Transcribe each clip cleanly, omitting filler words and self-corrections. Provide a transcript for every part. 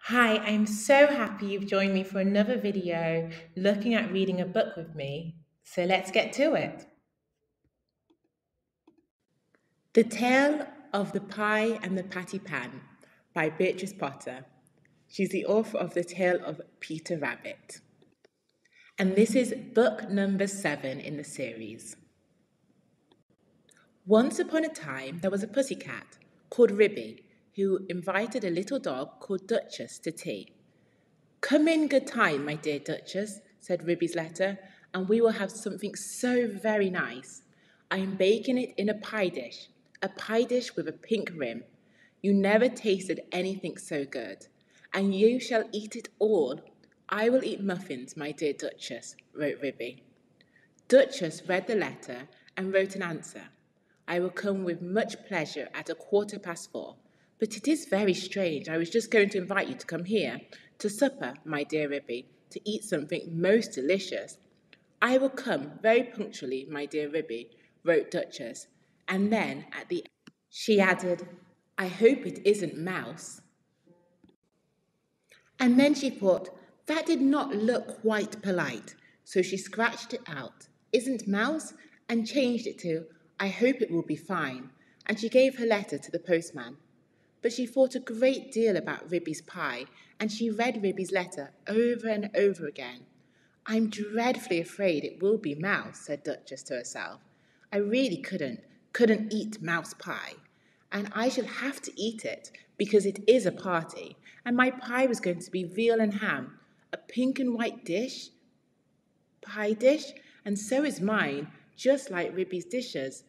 Hi, I'm so happy you've joined me for another video looking at reading a book with me. So let's get to it. The Tale of the Pie and the Patty Pan by Beatrix Potter. She's the author of The Tale of Peter Rabbit. And this is book number 7 in the series. Once upon a time, there was a pussycat called Ribby who invited a little dog called Duchess to tea. "Come in good time, my dear Duchess," said Ribby's letter, "and we will have something so very nice. I am baking it in a pie dish with a pink rim. You never tasted anything so good, and you shall eat it all. I will eat muffins, my dear Duchess," wrote Ribby. Duchess read the letter and wrote an answer. "I will come with much pleasure at 4:15. But it is very strange. I was just going to invite you to come here to supper, my dear Ribby, to eat something most delicious." "I will come very punctually, my dear Ribby," wrote Duchess. And then at the end she added, "I hope it isn't mouse." And then she thought that did not look quite polite, so she scratched it out, "Isn't mouse," and changed it to, "I hope it will be fine," and she gave her letter to the postman. But she thought a great deal about Ribby's pie, and she read Ribby's letter over and over again. "I'm dreadfully afraid it will be mouse," said Duchess to herself. "I really couldn't eat mouse pie. And I shall have to eat it, because it is a party, and my pie was going to be veal and ham, a pink and white pie dish, and so is mine, just like Ribby's dishes.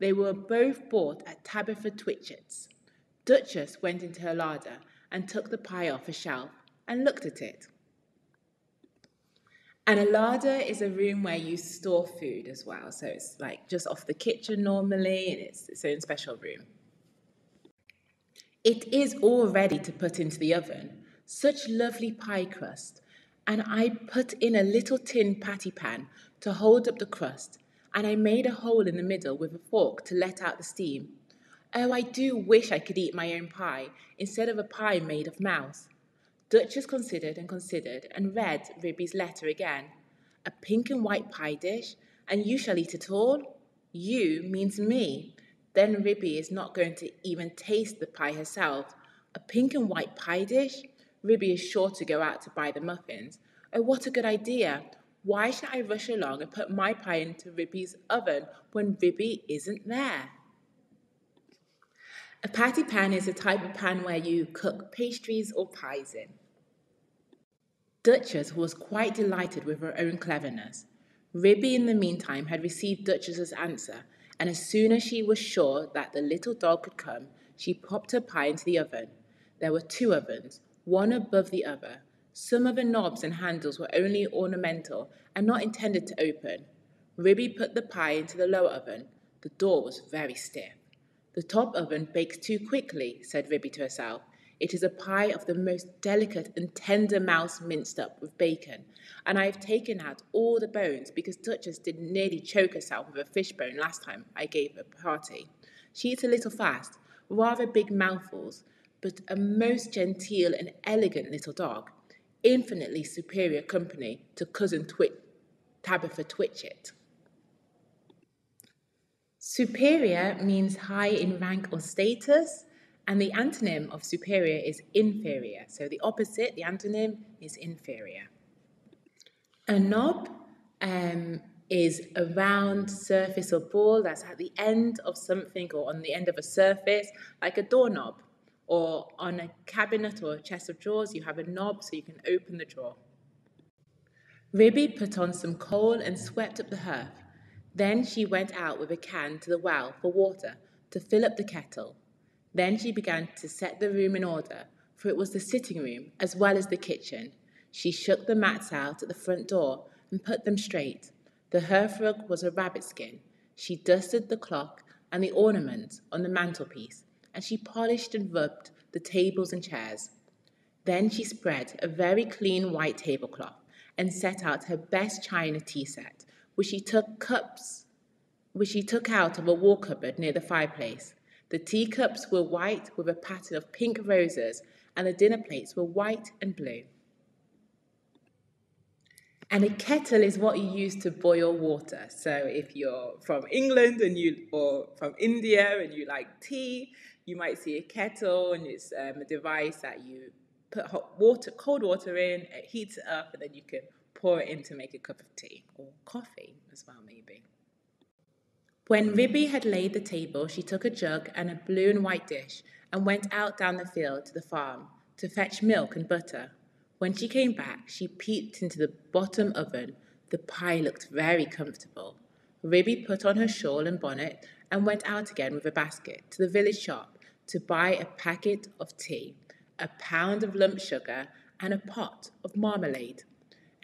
They were both bought at Tabitha Twitchit's." Duchess went into her larder and took the pie off a shelf and looked at it. And a larder is a room where you store food as well. So it's like just off the kitchen normally, and it's its own special room. It is all ready to put into the oven. Such lovely pie crust. And I put in a little tin patty pan to hold up the crust, and I made a hole in the middle with a fork to let out the steam. Oh, I do wish I could eat my own pie instead of a pie made of mouse. Duchess considered and read Ribby's letter again. "A pink and white pie dish, and you shall eat it all?" "You" means me. Then Ribby is not going to even taste the pie herself. A pink and white pie dish? Ribby is sure to go out to buy the muffins. Oh, what a good idea. Why should I rush along and put my pie into Ribby's oven when Ribby isn't there? A patty pan is a type of pan where you cook pastries or pies in. Duchess was quite delighted with her own cleverness. Ribby, in the meantime, had received Duchess's answer, and as soon as she was sure that the little dog could come, she popped her pie into the oven. There were 2 ovens, one above the other. Some of the knobs and handles were only ornamental and not intended to open. Ribby put the pie into the lower oven. The door was very stiff. "The top oven bakes too quickly," said Ribby to herself. "It is a pie of the most delicate and tender mouse minced up with bacon, and I have taken out all the bones because Duchess did nearly choke herself with a fish bone last time I gave a party. She eats a little fast, rather big mouthfuls, but a most genteel and elegant little dog, infinitely superior company to cousin Tabitha Twitchit." Superior means high in rank or status, and the antonym of superior is inferior. So the opposite, the antonym, is inferior. A knob is a round surface or ball that's at the end of something or on the end of a surface, like a doorknob. Or on a cabinet or a chest of drawers, you have a knob so you can open the drawer. Ribby put on some coal and swept up the hearth. Then she went out with a can to the well for water to fill up the kettle. Then she began to set the room in order, for it was the sitting room as well as the kitchen. She shook the mats out at the front door and put them straight. The hearthrug was a rabbit skin. She dusted the clock and the ornaments on the mantelpiece, and she polished and rubbed the tables and chairs. Then she spread a very clean white tablecloth and set out her best china tea set, which she took out of a wall cupboard near the fireplace. The teacups were white with a pattern of pink roses, and the dinner plates were white and blue. And a kettle is what you use to boil water. So if you're from England or from India and you like tea, you might see a kettle, and it's a device that you put cold water in, it heats it up, and then you can pour it in to make a cup of tea or coffee as well, maybe. When Ribby had laid the table, she took a jug and a blue and white dish and went out down the field to the farm to fetch milk and butter. When she came back, she peeped into the bottom oven. The pie looked very comfortable. Ribby put on her shawl and bonnet and went out again with a basket to the village shop to buy a packet of tea, a pound of lump sugar, and a pot of marmalade.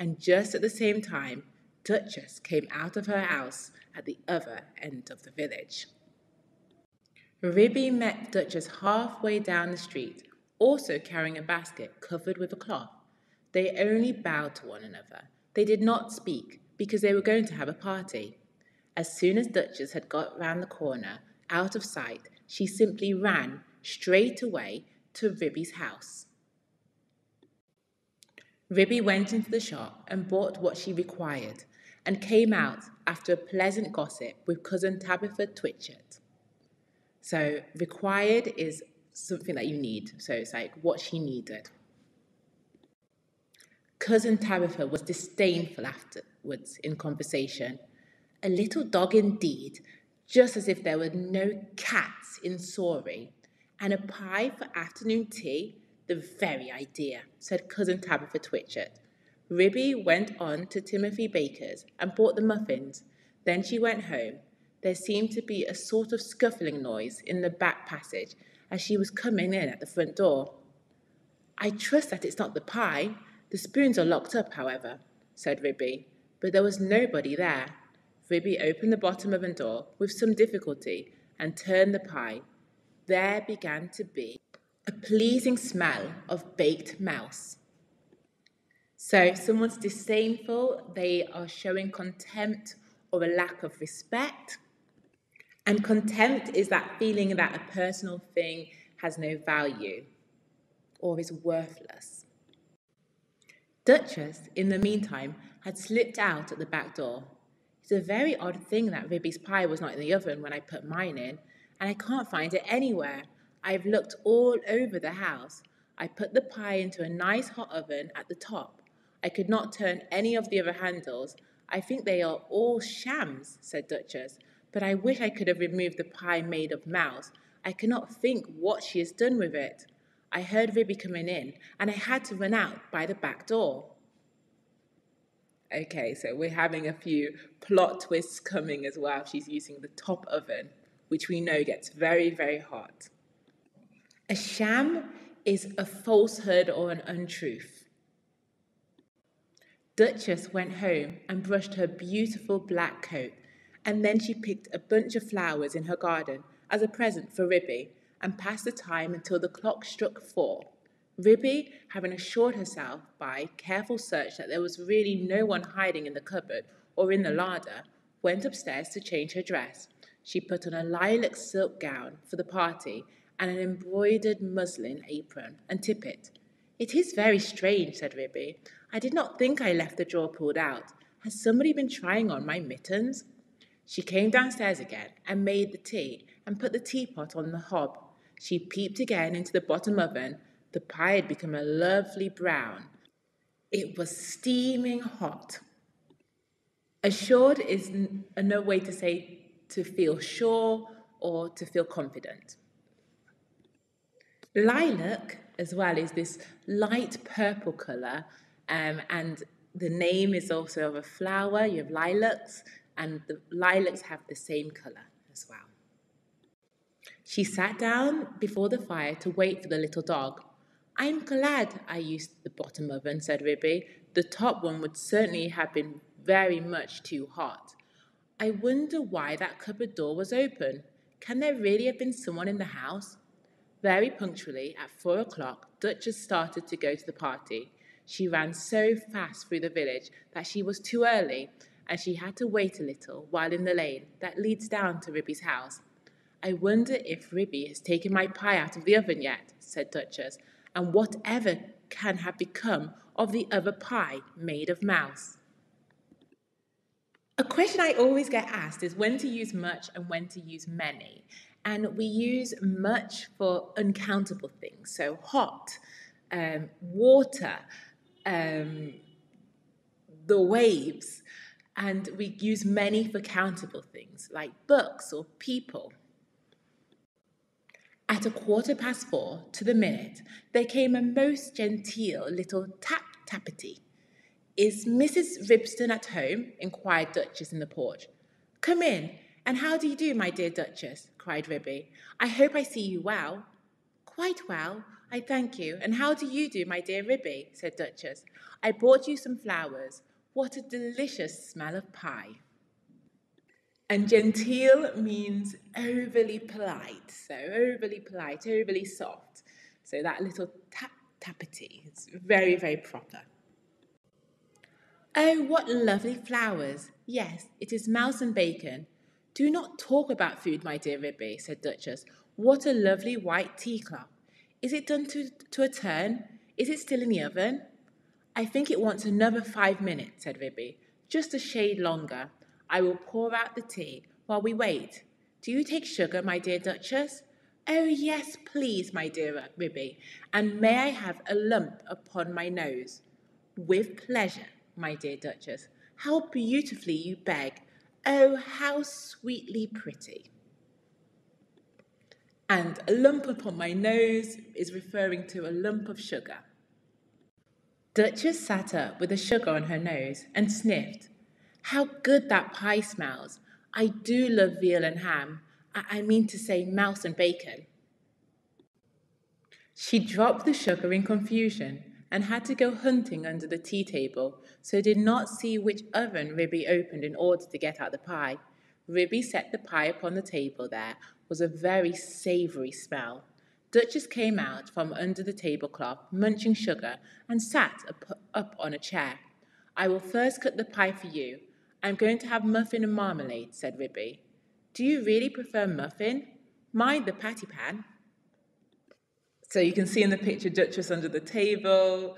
And just at the same time, Duchess came out of her house at the other end of the village. Ribby met Duchess halfway down the street, also carrying a basket covered with a cloth. They only bowed to one another. They did not speak because they were going to have a party. As soon as Duchess had got round the corner, out of sight, she simply ran straight away to Ribby's house. Ribby went into the shop and bought what she required and came out after a pleasant gossip with Cousin Tabitha Twitchett. So required is something that you need. So it's like what she needed. Cousin Tabitha was disdainful afterwards in conversation. A little dog indeed, just as if there were no cats in Sorry. And a pie for afternoon tea, the very idea, said Cousin Tabitha Twitchett. Ribby went on to Timothy Baker's and bought the muffins. Then she went home. There seemed to be a sort of scuffling noise in the back passage as she was coming in at the front door. I trust that it's not the pie. The spoons are locked up, however, said Ribby, but there was nobody there. Ribby opened the bottom oven door with some difficulty and turned the pie. There began to be a pleasing smell of baked mouse. So if someone's disdainful, they are showing contempt or a lack of respect. And contempt is that feeling that a personal thing has no value or is worthless. Duchess, in the meantime, had slipped out at the back door. It's a very odd thing that Ribby's pie was not in the oven when I put mine in, and I can't find it anywhere. I've looked all over the house. I put the pie into a nice hot oven at the top. I could not turn any of the other handles. I think they are all shams, said Duchess, but I wish I could have removed the pie made of mouse. I cannot think what she has done with it. I heard Ribby coming in, and I had to run out by the back door. Okay, so we're having a few plot twists coming as well. She's using the top oven, which we know gets very, very hot. A sham is a falsehood or an untruth. Duchess went home and brushed her beautiful black coat, and then she picked a bunch of flowers in her garden as a present for Ribby and passed the time until the clock struck 4. Ribby, having assured herself by careful search that there was really no one hiding in the cupboard or in the larder, went upstairs to change her dress. She put on a lilac silk gown for the party and an embroidered muslin apron and tippet. It is very strange, said Ribby. I did not think I left the drawer pulled out. Has somebody been trying on my mittens? She came downstairs again and made the tea and put the teapot on the hob. She peeped again into the bottom oven. The pie had become a lovely brown. It was steaming hot. Assured is another way to say to feel sure or to feel confident. Lilac as well is this light purple colour, and the name is also of a flower. You have lilacs, and the lilacs have the same colour as well. She sat down before the fire to wait for the little dog. I'm glad I used the bottom oven, said Ribby. The top one would certainly have been very much too hot. I wonder why that cupboard door was open. Can there really have been someone in the house? Very punctually, at 4 o'clock, Duchess started to go to the party. She ran so fast through the village that she was too early, and she had to wait a little while in the lane that leads down to Ribby's house. I wonder if Ribby has taken my pie out of the oven yet, said Duchess, and whatever can have become of the other pie made of mouse. A question I always get asked is when to use much and when to use many. And we use much for uncountable things, so hot, water, the waves, and we use many for countable things like books or people. At 4:15 to the minute, there came a most genteel little tap-tappity. "Is Mrs. Ribston at home?" inquired Duchess in the porch. "Come in, and how do you do, my dear Duchess?" cried Ribby. "I hope I see you well." "Quite well, I thank you, and how do you do, my dear Ribby?" said Duchess. "I brought you some flowers. What a delicious smell of pie." And genteel means overly polite, so overly polite, overly soft. So that little tap-tappity, it's very, very proper. "Oh, what lovely flowers! Yes, it is mouse and bacon." "Do not talk about food, my dear Ribby," said Duchess. "What a lovely white tea-cloth! Is it done to a turn? Is it still in the oven?" "I think it wants another 5 minutes," said Ribby. "Just a shade longer. I will pour out the tea while we wait. Do you take sugar, my dear Duchess?" "Oh, yes, please, my dear Ribby. And may I have a lump upon my nose?" "With pleasure, my dear Duchess. How beautifully you beg. Oh, how sweetly pretty." And a lump upon my nose is referring to a lump of sugar. Duchess sat up with the sugar on her nose and sniffed. "How good that pie smells. I do love veal and ham. I mean to say mouse and bacon." She dropped the sugar in confusion and had to go hunting under the tea table, so did not see which oven Ribby opened in order to get out the pie. Ribby set the pie upon the table. There was a very savoury smell. Duchess came out from under the tablecloth, munching sugar, and sat up on a chair. "I will first cut the pie for you. I'm going to have muffin and marmalade," said Ribby. "Do you really prefer muffin? Mind the patty pan." So you can see in the picture Duchess under the table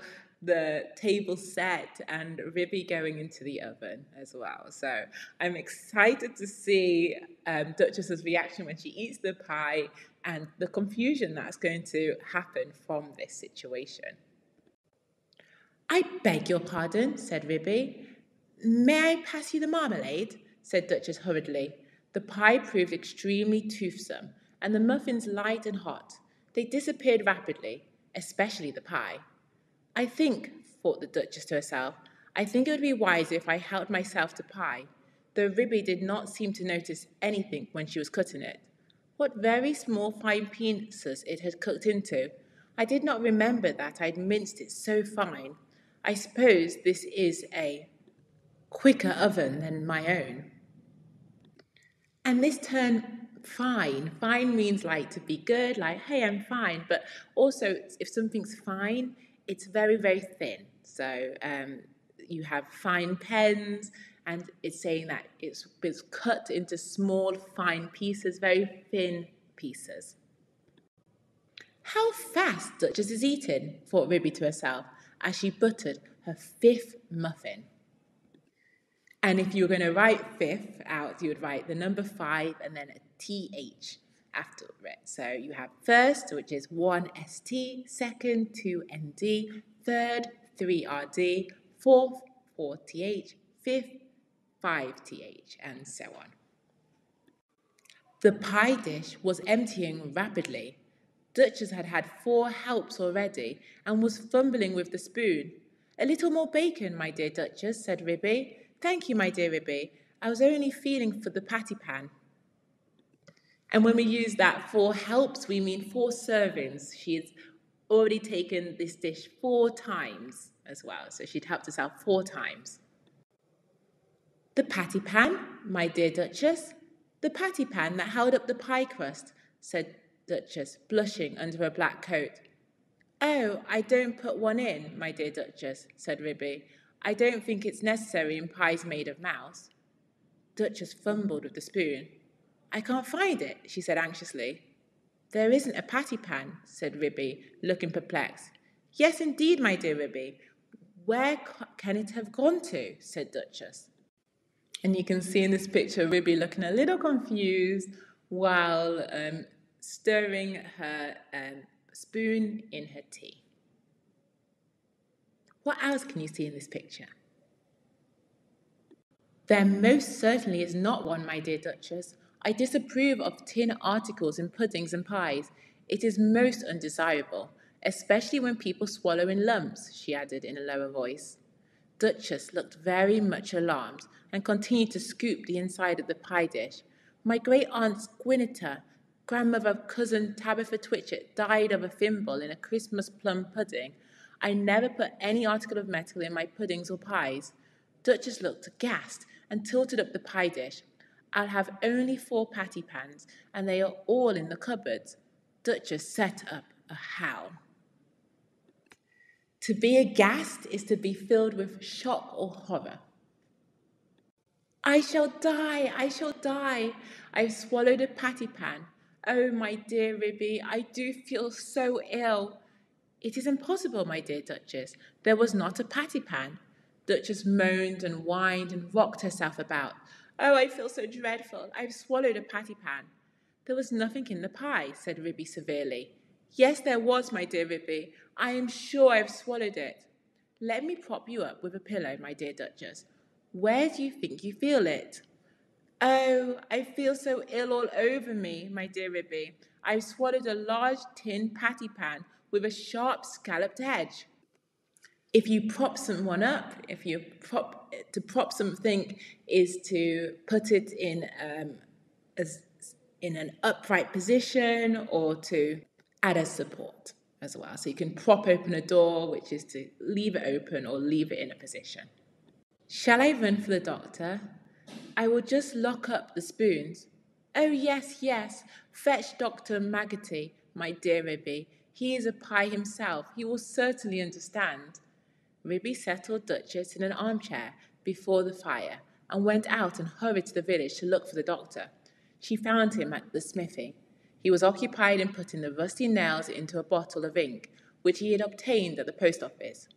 set, and Ribby going into the oven as well. So I'm excited to see Duchess's reaction when she eats the pie and the confusion that's going to happen from this situation. "I beg your pardon," said Ribby. "May I pass you the marmalade?" said Duchess hurriedly. The pie proved extremely toothsome, and the muffins light and hot. They disappeared rapidly, especially the pie. "I think," thought the Duchess to herself, "I think it would be wiser if I held myself to pie," though Ribby did not seem to notice anything when she was cutting it. What very small fine pieces it had cut into. I did not remember that I'd minced it so fine. I suppose this is a quicker oven than my own. And this term fine. Fine means like to be good, like, hey, I'm fine. But also, if something's fine, it's very, very thin. So you have fine pens, and it's saying that it's cut into small, fine pieces, very thin pieces. "How fast Duchess is eating," thought Ribby to herself, as she buttered her 5th muffin. And if you were going to write 5th out, you would write the number 5 and then a TH after it. So you have first, which is 1 ST, second, 2 ND, third, 3 RD, fourth, 4 TH, fifth, 5 TH, and so on. The pie dish was emptying rapidly. Duchess had had 4 helps already and was fumbling with the spoon. "A little more bacon, my dear Duchess," said Ribby. "Thank you, my dear Ribby. I was only feeling for the patty pan." And when we use that 4 helps, we mean 4 servings. She's already taken this dish 4 times as well, so she'd helped herself 4 times. "The patty pan, my dear Duchess. The patty pan that held up the pie crust," said Duchess, blushing under her black coat. "Oh, I don't put one in, my dear Duchess," said Ribby. "I don't think it's necessary in pies made of mouse." Duchess fumbled with the spoon. "I can't find it," she said anxiously. There isn't a patty pan, said Ribby, looking perplexed. Yes, indeed, my dear Ribby. Where can it have gone to? Said Duchess. And you can see in this picture Ribby looking a little confused while stirring her spoon in her tea. What else can you see in this picture? There most certainly is not one, my dear Duchess. I disapprove of tin articles in puddings and pies. It is most undesirable, especially when people swallow in lumps, she added in a lower voice. Duchess looked very much alarmed and continued to scoop the inside of the pie dish. My great-aunt Gwynetta, grandmother of cousin Tabitha Twitchett, died of a thimble in a Christmas plum pudding. I never put any article of metal in my puddings or pies. Duchess looked aghast and tilted up the pie dish. I'll have only 4 patty pans, and they are all in the cupboards. Duchess set up a howl. To be aghast is to be filled with shock or horror. I shall die, I shall die. I've swallowed a patty pan. Oh, my dear Ribby, I do feel so ill. It is impossible, my dear Duchess. There was not a patty pan. Duchess moaned and whined and rocked herself about. Oh, I feel so dreadful. I've swallowed a patty pan. There was nothing in the pie, said Ribby severely. Yes, there was, my dear Ribby. I am sure I've swallowed it. Let me prop you up with a pillow, my dear Duchess. Where do you think you feel it? Oh, I feel so ill all over me, my dear Ribby. I've swallowed a large tin patty pan with a sharp scalloped edge. If you prop someone up, to prop something is to put it in an upright position or to add a support as well. So you can prop open a door, which is to leave it open or leave it in a position. Shall I run for the doctor? I will just lock up the spoons. Oh, yes, yes. Fetch Dr. Maggotty, my dear Ribby. He is a pie himself. He will certainly understand. Ribby settled Duchess in an armchair before the fire and went out and hurried to the village to look for the doctor. She found him at the smithy. He was occupied in putting the rusty nails into a bottle of ink, which he had obtained at the post office.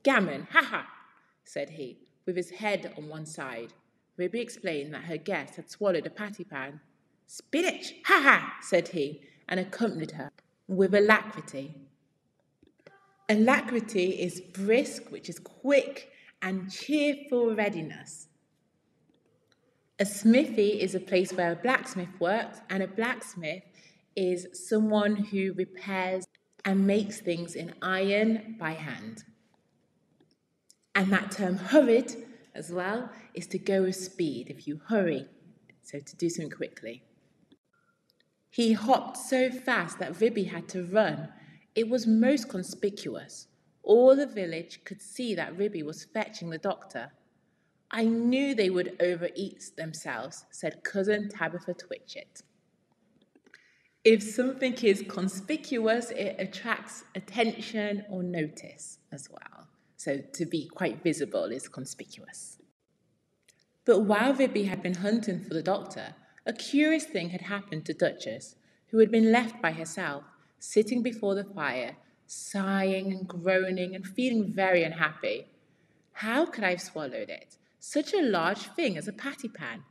Gammon, ha-ha, said he, with his head on one side. Ribby explained that her guest had swallowed a patty pan. Spinach, ha-ha, said he, and accompanied her with alacrity. Alacrity is brisk, which is quick, and cheerful readiness. A smithy is a place where a blacksmith works, and a blacksmith is someone who repairs and makes things in iron by hand. And that term hurried, as well, is to go with speed, if you hurry, so to do something quickly. He hopped so fast that Ribby had to run. It was most conspicuous. All the village could see that Ribby was fetching the doctor. I knew they would overeat themselves, said cousin Tabitha Twitchett. If something is conspicuous, it attracts attention or notice as well. So to be quite visible is conspicuous. But while Ribby had been hunting for the doctor, a curious thing had happened to Duchess, who had been left by herself, sitting before the fire, sighing and groaning and feeling very unhappy. How could I have swallowed it? Such a large thing as a patty pan.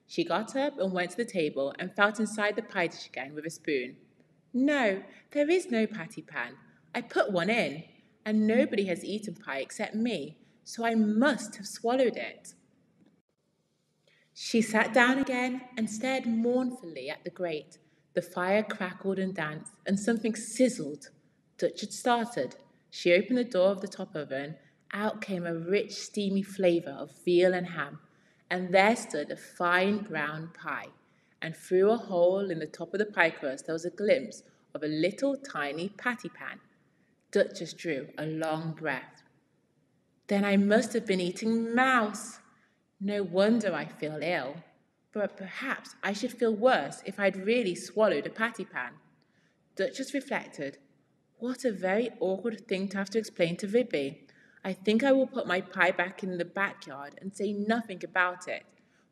She got up and went to the table and felt inside the pie dish again with a spoon. No, there is no patty pan. I put one in, and nobody has eaten pie except me, so I must have swallowed it. She sat down again and stared mournfully at the grate. The fire crackled and danced, and something sizzled. Duchess started. She opened the door of the top oven. Out came a rich, steamy flavour of veal and ham, and there stood a fine brown pie. And through a hole in the top of the pie crust there was a glimpse of a little tiny patty pan. Duchess drew a long breath. Then I must have been eating mouse. No wonder I feel ill. But perhaps I should feel worse if I'd really swallowed a patty pan. Duchess reflected. What a very awkward thing to have to explain to Ribby. I think I will put my pie back in the backyard and say nothing about it.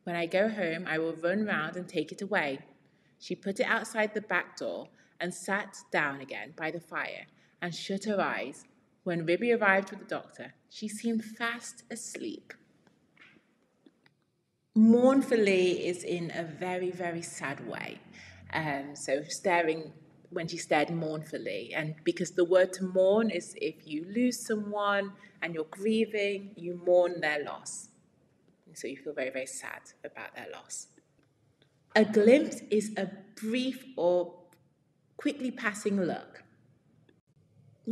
When I go home, I will run round and take it away. She put it outside the back door and sat down again by the fire and shut her eyes. When Ribby arrived with the doctor, she seemed fast asleep. Mournfully is in a very, very sad way. So staring when she stared mournfully. And because the word to mourn is if you lose someone and you're grieving, you mourn their loss. So you feel very, very sad about their loss. A glimpse is a brief or quickly passing look.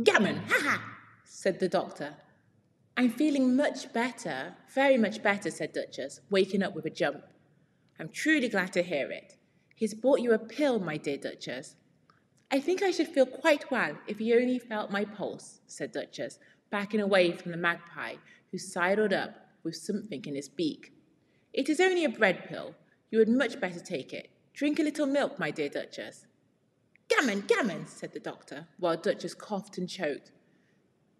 Gammon, ha-ha, said the doctor. I'm feeling much better, very much better, said Duchess, waking up with a jump. I'm truly glad to hear it. He's brought you a pill, my dear Duchess. I think I should feel quite well if he only felt my pulse, said Duchess, backing away from the magpie, who sidled up with something in his beak. It is only a bread pill. You would much better take it. Drink a little milk, my dear Duchess. Gammon, gammon, said the doctor, while Duchess coughed and choked.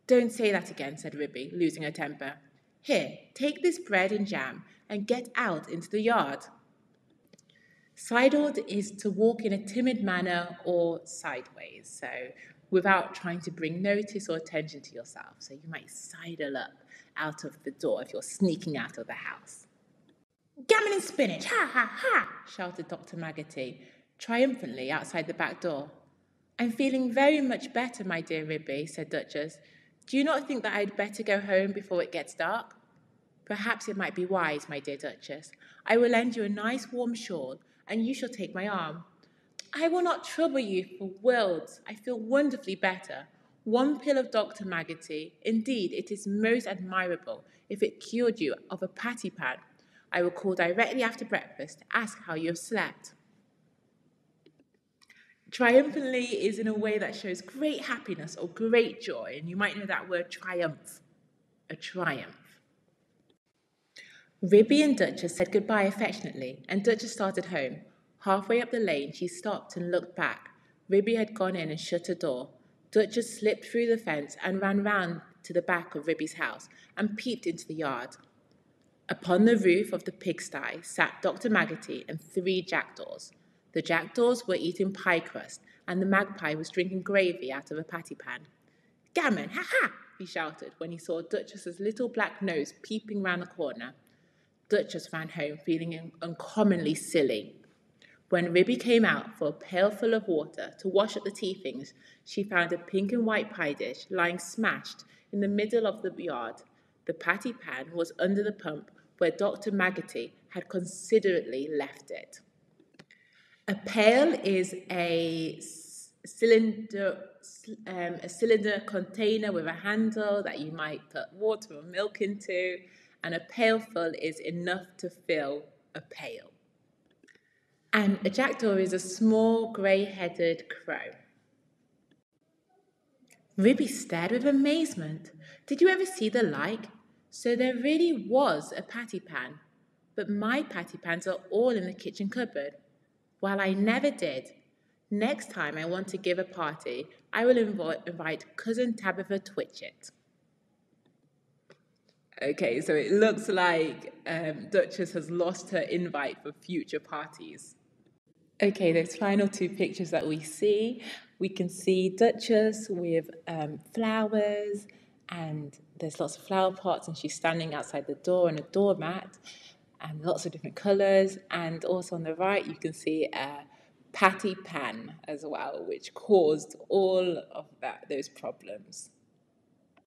Don't say that again, said Ribby, losing her temper. Here, take this bread and jam and get out into the yard. Sidled is to walk in a timid manner or sideways, so without trying to bring notice or attention to yourself. So you might sidle up out of the door if you're sneaking out of the house. Gammon and spinach, ha, ha, ha, shouted Dr. Maggotty, triumphantly outside the back door. I'm feeling very much better, my dear Ribby, said Duchess. Do you not think that I'd better go home before it gets dark? Perhaps it might be wise, my dear Duchess. I will lend you a nice warm shawl, and you shall take my arm. I will not trouble you for worlds. I feel wonderfully better. One pill of Dr. Maggotty. Indeed, it is most admirable if it cured you of a patty pan. I will call directly after breakfast to ask how you have slept. Triumphantly is in a way that shows great happiness or great joy, and you might know that word triumph, a triumph. Ribby and Duchess said goodbye affectionately, and Duchess started home. Halfway up the lane, she stopped and looked back. Ribby had gone in and shut her door. Duchess slipped through the fence and ran round to the back of Ribby's house and peeped into the yard. Upon the roof of the pigsty sat Dr. Maggotty and 3 jackdaws. The jackdaws were eating pie crust, and the magpie was drinking gravy out of a patty pan. Gammon, ha-ha, he shouted when he saw Duchess's little black nose peeping round the corner. Duchess ran home feeling uncommonly silly. When Ribby came out for a pailful of water to wash up the tea things, she found a pink and white pie dish lying smashed in the middle of the yard. The patty pan was under the pump where Dr. Maggotty had considerately left it. A pail is a cylinder container with a handle that you might put water or milk into, and a pailful is enough to fill a pail. And a jackdaw is a small grey-headed crow. Ribby stared with amazement. Did you ever see the like? So there really was a patty pan, but my patty pans are all in the kitchen cupboard. Well, I never did. Next time I want to give a party, I will invite Cousin Tabitha Twitchit. Okay, so it looks like Duchess has lost her invite for future parties. Okay, those final 2 pictures that we can see Duchess with flowers, and there's lots of flower pots, and she's standing outside the door on a doormat, and lots of different colours. And also on the right, you can see a patty pan as well, which caused all of those problems.